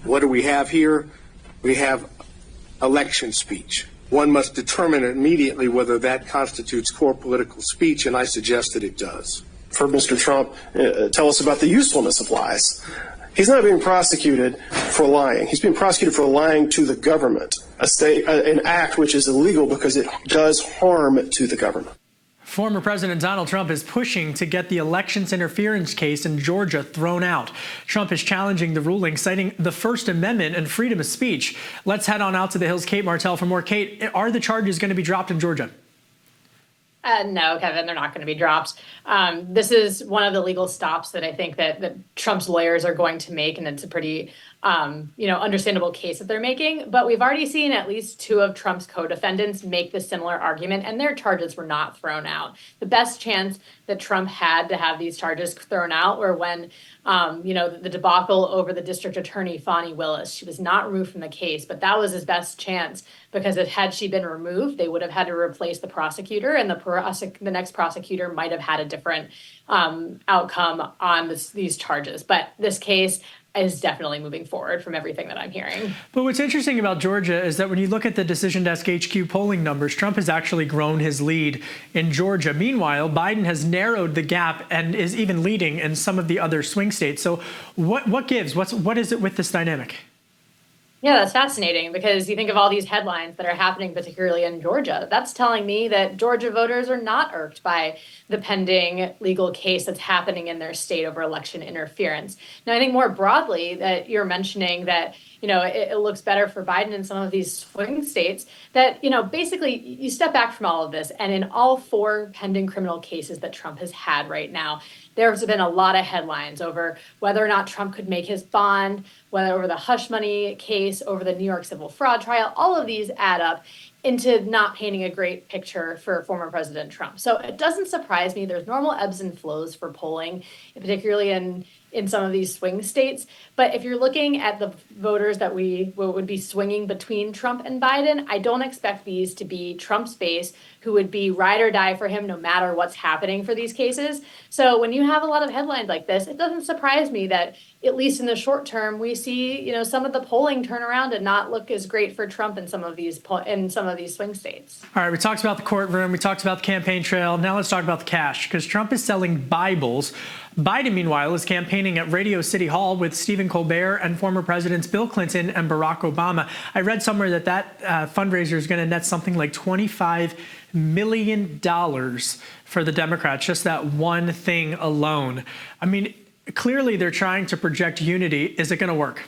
What do we have here? We have election speech. One must determine immediately whether that constitutes core political speech, and I suggest that it does. For Mr. Trump, tell us about the usefulness of lies. He's not being prosecuted for lying. He's being prosecuted for lying to the government, an act which is illegal because it does harm to the government. Former President Donald Trump is pushing to get the elections interference case in Georgia thrown out. Trump is challenging the ruling, citing the First Amendment and freedom of speech. Let's head on out to the Hills. Cate Martell for more. Cate, are the charges going to be dropped in Georgia? No, Kevin, they're not going to be dropped. This is one of the legal stops that I think that Trump's lawyers are going to make, and it's a pretty understandable case that they're making. But we've already seen at least two of Trump's co-defendants make the similar argument, and their charges were not thrown out. The best chance that Trump had to have these charges thrown out were when, the debacle over the district attorney, Fani Willis. She was not removed from the case, but that was his best chance, because had she been removed, they would have had to replace the prosecutor, and the next prosecutor might have had a different outcome on these charges. But this case is definitely moving forward from everything that I'm hearing. But what's interesting about Georgia is that when you look at the Decision Desk HQ polling numbers, Trump has actually grown his lead in Georgia. Meanwhile, Biden has narrowed the gap and is even leading in some of the other swing states. So what gives? What is it with this dynamic? Yeah, that's fascinating, because you think of all these headlines that are happening, particularly in Georgia. That's telling me that Georgia voters are not irked by the pending legal case that's happening in their state over election interference. Now, I think more broadly that you're mentioning that, it looks better for Biden in some of these swing states, that, basically you step back from all of this, and in all four pending criminal cases that Trump has had right now, there's been a lot of headlines over whether or not Trump could make his bond, whether over the hush money case, over the New York civil fraud trial. All of these add up into not painting a great picture for former President Trump. So it doesn't surprise me. There's normal ebbs and flows for polling, particularly in some of these swing states. But if you're looking at the voters that would be swinging between Trump and Biden, I don't expect these to be Trump's base, who would be ride or die for him no matter what's happening for these cases. So when you have a lot of headlines like this, it doesn't surprise me that, at least in the short term, we see some of the polling turn around and not look as great for Trump in some of these swing states. All right, we talked about the courtroom, we talked about the campaign trail. Now let's talk about the cash, because Trump is selling Bibles. Biden, meanwhile, is campaigning at Radio City Hall with Stephen Colbert and former presidents Bill Clinton and Barack Obama. I read somewhere that fundraiser is going to net something like $25 million for the Democrats, just that one thing alone. I mean, clearly they're trying to project unity. Is it going to work?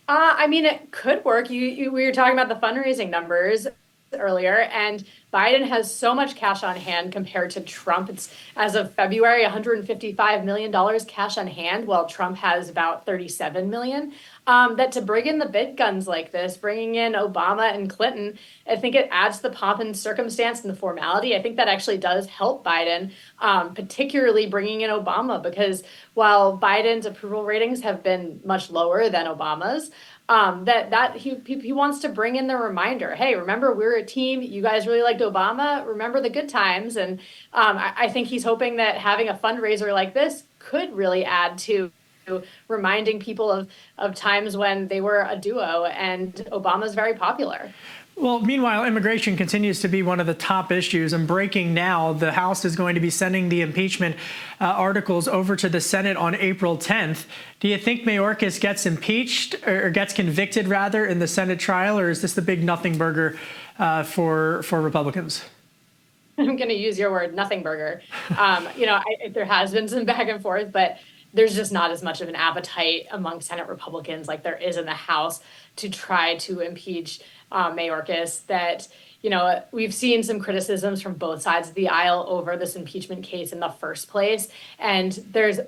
It could work. We were talking about the fundraising numbers earlier, and Biden has so much cash on hand compared to Trump. It's, as of February, $155 million cash on hand, while Trump has about $37 million. That to bring in the big guns like this, bringing in Obama and Clinton, I think it adds the pomp and circumstance and the formality. I think that actually does help Biden, particularly bringing in Obama, because while Biden's approval ratings have been much lower than Obama's, he wants to bring in the reminder, hey, remember, we're a team. You guys really liked Obama. Remember the good times. And I think he's hoping that having a fundraiser like this could really add to reminding people of times when they were a duo, and Obama's very popular. Well, meanwhile, immigration continues to be one of the top issues. And breaking now, the House is going to be sending the impeachment articles over to the Senate on April 10th. Do you think Mayorkas gets impeached, or gets convicted, rather, in the Senate trial? Or is this the big nothing burger for Republicans? I'm going to use your word, nothing burger. There has been some back and forth, but there's just not as much of an appetite among Senate Republicans like there is in the House to try to impeach Mayorkas. That, we've seen some criticisms from both sides of the aisle over this impeachment case in the first place. And there's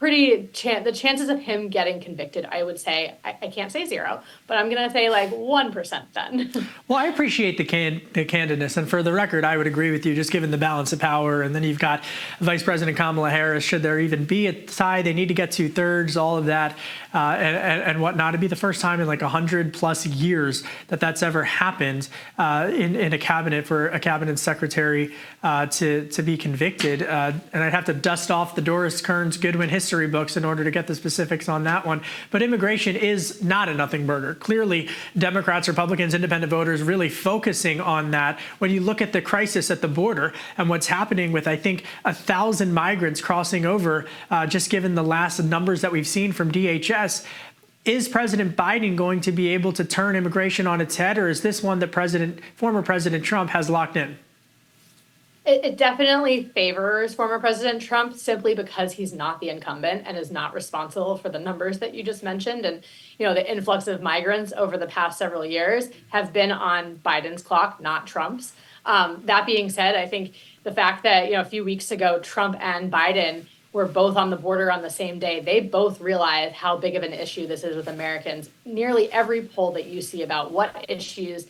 the chances of him getting convicted, I would say, I can't say zero, but I'm going to say like 1% then. Well, I appreciate the candidness. And for the record, I would agree with you, just given the balance of power. And then you've got Vice President Kamala Harris. Should there even be a tie, they need to get 2/3, all of that and whatnot. It'd be the first time in like 100+ years that's ever happened in a cabinet for a cabinet secretary to be convicted. And I'd have to dust off the Doris Kearns Goodwin history history books in order to get the specifics on that one. But immigration is not a nothing burger. Clearly, Democrats, Republicans, independent voters really focusing on that. When you look at the crisis at the border and what's happening with, I think, 1,000 migrants crossing over, just given the last numbers that we've seen from DHS, is President Biden going to be able to turn immigration on its head, or is this one that former President Trump has locked in? It definitely favors former President Trump simply because he's not the incumbent and is not responsible for the numbers that you just mentioned. And, the influx of migrants over the past several years have been on Biden's clock, not Trump's. That being said, I think the fact that, a few weeks ago, Trump and Biden were both on the border on the same day, they both realized how big of an issue this is with Americans. Nearly every poll that you see about what issues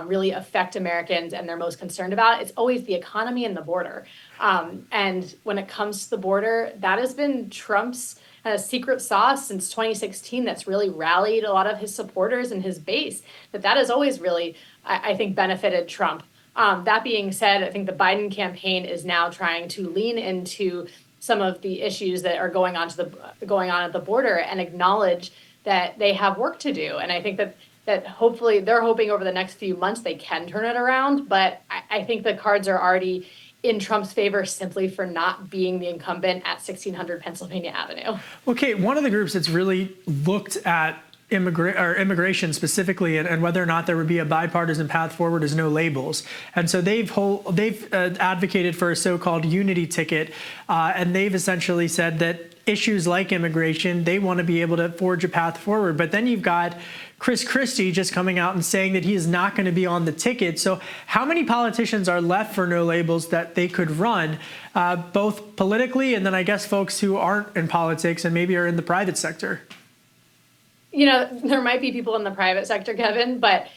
really affect Americans and they're most concerned about, it's always the economy and the border. And when it comes to the border, that has been Trump's secret sauce since 2016 that's really rallied a lot of his supporters and his base, that has always really, I think, benefited Trump. That being said, I think the Biden campaign is now trying to lean into some of the issues that are going on at the border and acknowledge that they have work to do. And I think that hopefully they're hoping over the next few months they can turn it around. But I think the cards are already in Trump's favor simply for not being the incumbent at 1600 Pennsylvania Avenue. Well, Kate, one of the groups that's really looked at immigration specifically and whether or not there would be a bipartisan path forward is No Labels. And so they've advocated for a so-called unity ticket, and they've essentially said that issues like immigration, they want to be able to forge a path forward. But then you've got Chris Christie just coming out and saying that he is not going to be on the ticket. So how many politicians are left for No Labels that they could run, both politically and then I guess folks who aren't in politics and maybe are in the private sector? There might be people in the private sector, Kevin, but,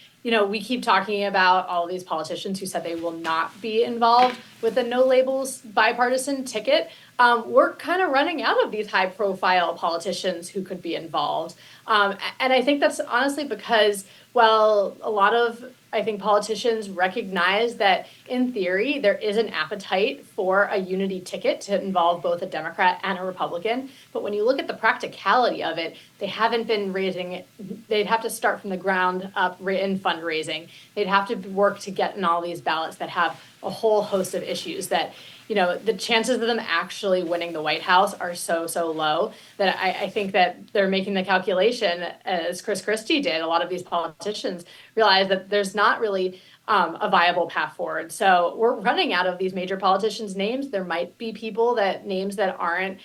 we keep talking about all of these politicians who said they will not be involved with the No Labels bipartisan ticket. We're kind of running out of these high profile politicians who could be involved. And I think that's honestly because, well, a lot of, I think, politicians recognize that in theory, there is an appetite for a unity ticket to involve both a Democrat and a Republican. But when you look at the practicality of it, they haven't been raising it. They'd have to start from the ground up in fundraising. They'd have to work to get in all these ballots that have a whole host of issues that, the chances of them actually winning the White House are so low that I think that they're making the calculation, as Chris Christie did. A lot of these politicians realize that there's not really a viable path forward. So we're running out of these major politicians' names. There might be names that aren't,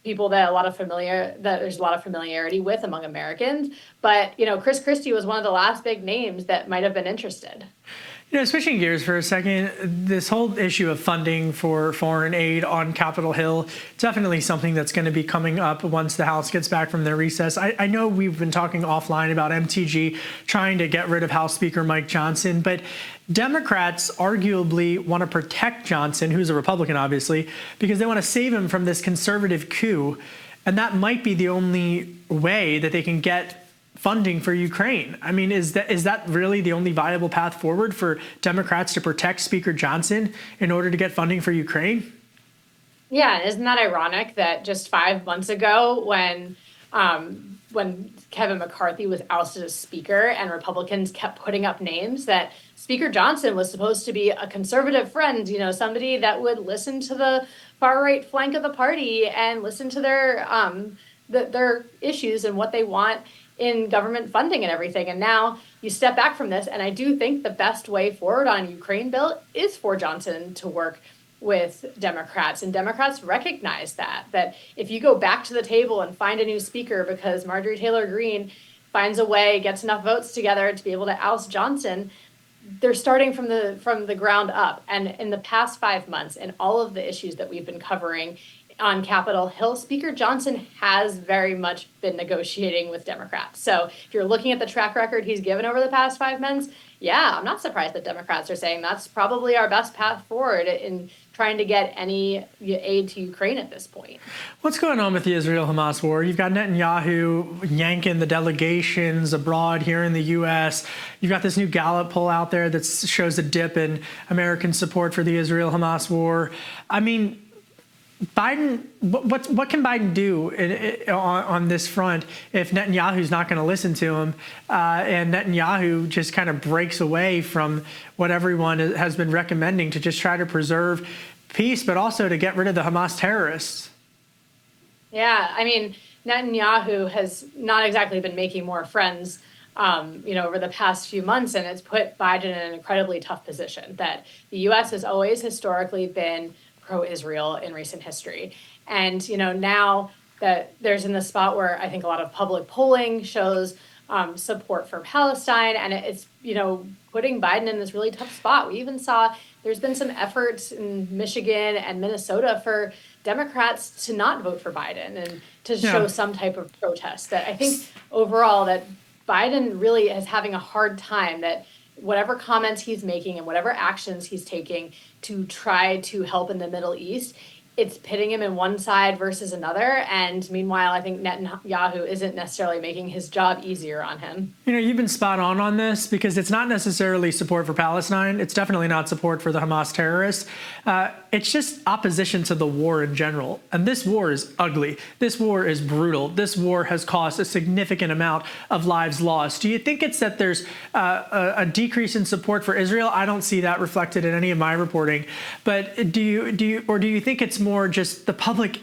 people that there's a lot of familiarity with among Americans. But, Chris Christie was one of the last big names that might have been interested. Switching gears for a second, this whole issue of funding for foreign aid on Capitol Hill, definitely something that's going to be coming up once the House gets back from their recess. I know we've been talking offline about MTG trying to get rid of House Speaker Mike Johnson, but Democrats arguably want to protect Johnson, who's a Republican, obviously, because they want to save him from this conservative coup. And that might be the only way that they can get funding for Ukraine. I mean, is that really the only viable path forward for Democrats to protect Speaker Johnson in order to get funding for Ukraine? Yeah, isn't that ironic that just 5 months ago when Kevin McCarthy was ousted as Speaker and Republicans kept putting up names that Speaker Johnson was supposed to be a conservative friend, somebody that would listen to the far right flank of the party and listen to their issues and what they want in government funding and everything. And now you step back from this, and I do think the best way forward on Ukraine bill is for Johnson to work with Democrats. And Democrats recognize that if you go back to the table and find a new speaker because Marjorie Taylor Greene finds a way, gets enough votes together to be able to oust Johnson, they're starting from the ground up. And in the past 5 months and all of the issues that we've been covering on Capitol Hill, Speaker Johnson has very much been negotiating with Democrats. So if you're looking at the track record he's given over the past 5 months, yeah, I'm not surprised that Democrats are saying that's probably our best path forward in trying to get any aid to Ukraine at this point. What's going on with the Israel-Hamas war? You've got Netanyahu yanking the delegations abroad here in the U.S. You've got this new Gallup poll out there that shows a dip in American support for the Israel-Hamas war. I mean, Biden, what can Biden do on this front if Netanyahu's not going to listen to him, and Netanyahu just kind of breaks away from what everyone has been recommending to just try to preserve peace, but also to get rid of the Hamas terrorists? Yeah, I mean, Netanyahu has not exactly been making more friends, over the past few months, and it's put Biden in an incredibly tough position. That the U.S. has always historically been pro-Israel in recent history, and now that there's in the spot where I think a lot of public polling shows support for Palestine, and it's putting Biden in this really tough spot. We even saw there's been some efforts in Michigan and Minnesota for Democrats to not vote for Biden and to show some type of protest. That I think overall that Biden really is having a hard time, that whatever comments he's making and whatever actions he's taking to try to help in the Middle East, it's pitting him in one side versus another. And meanwhile, I think Netanyahu isn't necessarily making his job easier on him. You've been spot on this, because it's not necessarily support for Palestine. It's definitely not support for the Hamas terrorists. It's just opposition to the war in general. And this war is ugly. This war is brutal. This war has caused a significant amount of lives lost. Do you think it's that there's a decrease in support for Israel? I don't see that reflected in any of my reporting. But do you think it's more just the public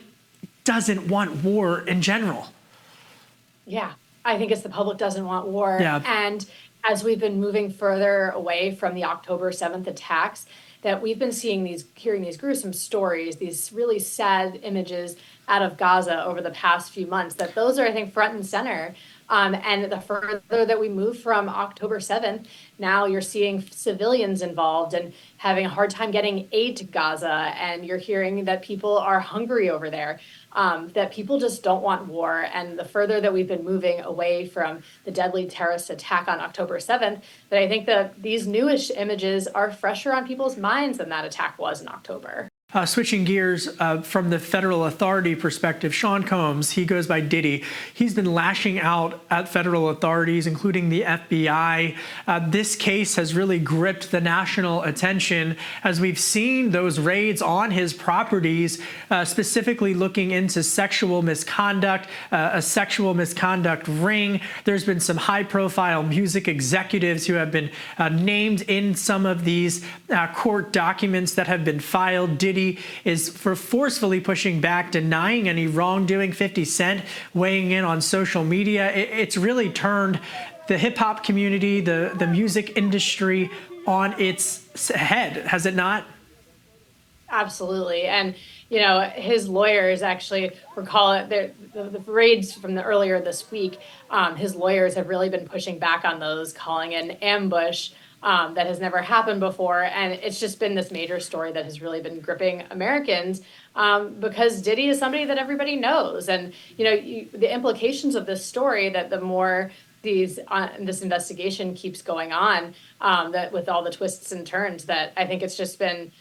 doesn't want war in general? Yeah, I think it's the public doesn't want war. Yeah. And as we've been moving further away from the October 7th attacks, that we've been hearing these gruesome stories, these really sad images out of Gaza over the past few months, that those are, I think, front and center. And the further that we move from October 7th, now you're seeing civilians involved and having a hard time getting aid to Gaza. And you're hearing that people are hungry over there, that people just don't want war. And the further that we've been moving away from the deadly terrorist attack on October 7th, that I think that these newish images are fresher on people's minds than that attack was in October. Switching gears from the federal authority perspective, Sean Combs, he goes by Diddy. He's been lashing out at federal authorities, including the FBI. This case has really gripped the national attention as we've seen those raids on his properties, specifically looking into sexual misconduct, a sexual misconduct ring. There's been some high-profile music executives who have been named in some of these court documents that have been filed. Diddy is forcefully pushing back, denying any wrongdoing. 50 Cent weighing in on social media. It's really turned the hip-hop community, the music industry on its head, has it not? Absolutely. And, his lawyers actually recall it. The raids from the earlier this week, his lawyers have really been pushing back on those, calling it an ambush that has never happened before. And it's just been this major story that has really been gripping Americans because Diddy is somebody that everybody knows. And, the implications of this story, that the more this investigation keeps going on, that with all the twists and turns, that I think it's just been,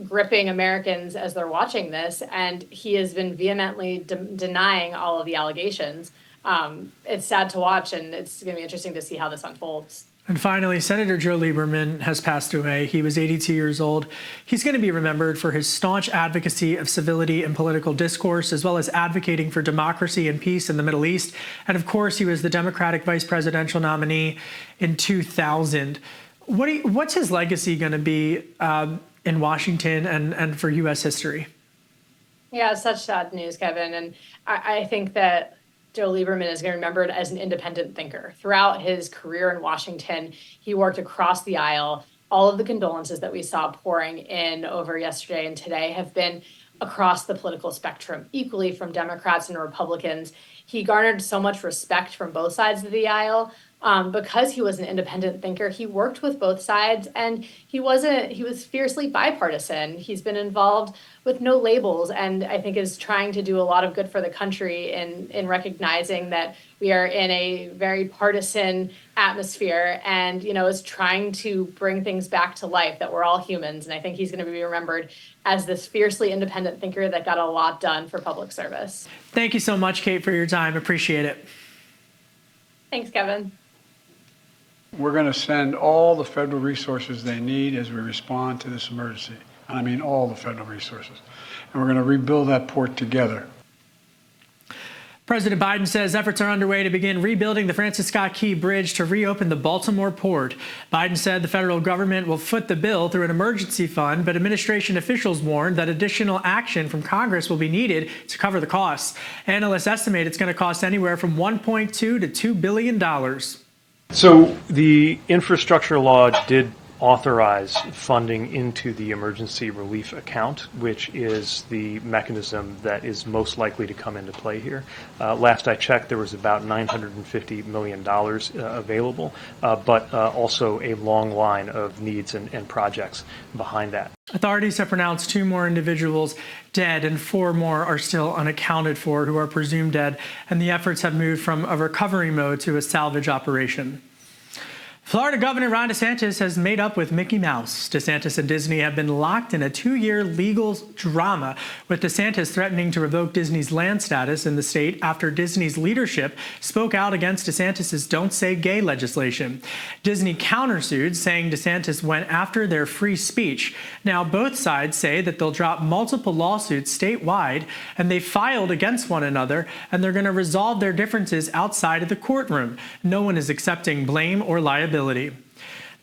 gripping Americans as they're watching this. And he has been vehemently denying all of the allegations. It's sad to watch, and it's going to be interesting to see how this unfolds. And finally, Senator Joe Lieberman has passed away. He was 82 years old. He's going to be remembered for his staunch advocacy of civility and political discourse, as well as advocating for democracy and peace in the Middle East. And of course, he was the Democratic vice presidential nominee in 2000. What's his legacy going to be in Washington and for U.S. history? Yeah, such sad news, Kevin. And I think that Joe Lieberman is going to be remembered as an independent thinker. Throughout his career in Washington, he worked across the aisle. All of the condolences that we saw pouring in over yesterday and today have been across the political spectrum, equally from Democrats and Republicans. He garnered so much respect from both sides of the aisle. Because he was an independent thinker, he worked with both sides, and he was fiercely bipartisan. He's been involved with no labels, and I think is trying to do a lot of good for the country in recognizing that we are in a very partisan atmosphere, and is trying to bring things back to life, that we're all humans. And I think he's going to be remembered as this fiercely independent thinker that got a lot done for public service. Thank you so much, Cate, for your time. Appreciate it. Thanks, Kevin. We're going to send all the federal resources they need as we respond to this emergency. and I mean all the federal resources. And we're going to rebuild that port together. President Biden says efforts are underway to begin rebuilding the Francis Scott Key Bridge to reopen the Baltimore port. Biden said the federal government will foot the bill through an emergency fund, but administration officials warned that additional action from Congress will be needed to cover the costs. Analysts estimate it's going to cost anywhere from $1.2 to $2 billion. So the infrastructure law did authorize funding into the emergency relief account, which is the mechanism that is most likely to come into play here. Last I checked, there was about $950 million available, but also a long line of needs and projects behind that. Authorities have pronounced 2 more individuals dead and 4 more are still unaccounted for who are presumed dead, and the efforts have moved from a recovery mode to a salvage operation. Florida Governor Ron DeSantis has made up with Mickey Mouse. DeSantis and Disney have been locked in a 2-year legal drama, with DeSantis threatening to revoke Disney's land status in the state after Disney's leadership spoke out against DeSantis' Don't Say Gay legislation. Disney countersued, saying DeSantis went after their free speech. Now both sides say that they'll drop multiple lawsuits statewide, and they filed against one another, and they're going to resolve their differences outside of the courtroom. No one is accepting blame or liability.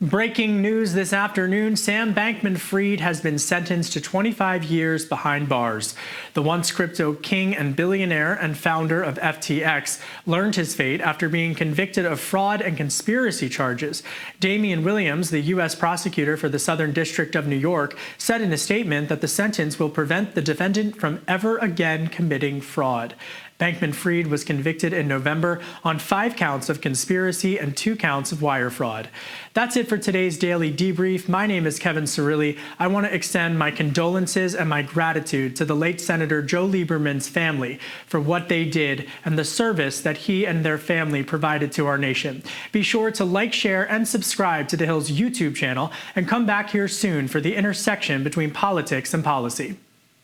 Breaking news this afternoon, Sam Bankman-Fried has been sentenced to 25 years behind bars. The once crypto king and billionaire and founder of FTX learned his fate after being convicted of fraud and conspiracy charges. Damian Williams, the U.S. prosecutor for the Southern District of New York, said in a statement that the sentence will prevent the defendant from ever again committing fraud. Bankman-Fried was convicted in November on 5 counts of conspiracy and 2 counts of wire fraud. That's it for today's Daily Debrief. My name is Kevin Cirilli. I want to extend my condolences and my gratitude to the late Senator Joe Lieberman's family for what they did and the service that he and their family provided to our nation. Be sure to like, share, and subscribe to The Hill's YouTube channel, and come back here soon for the intersection between politics and policy.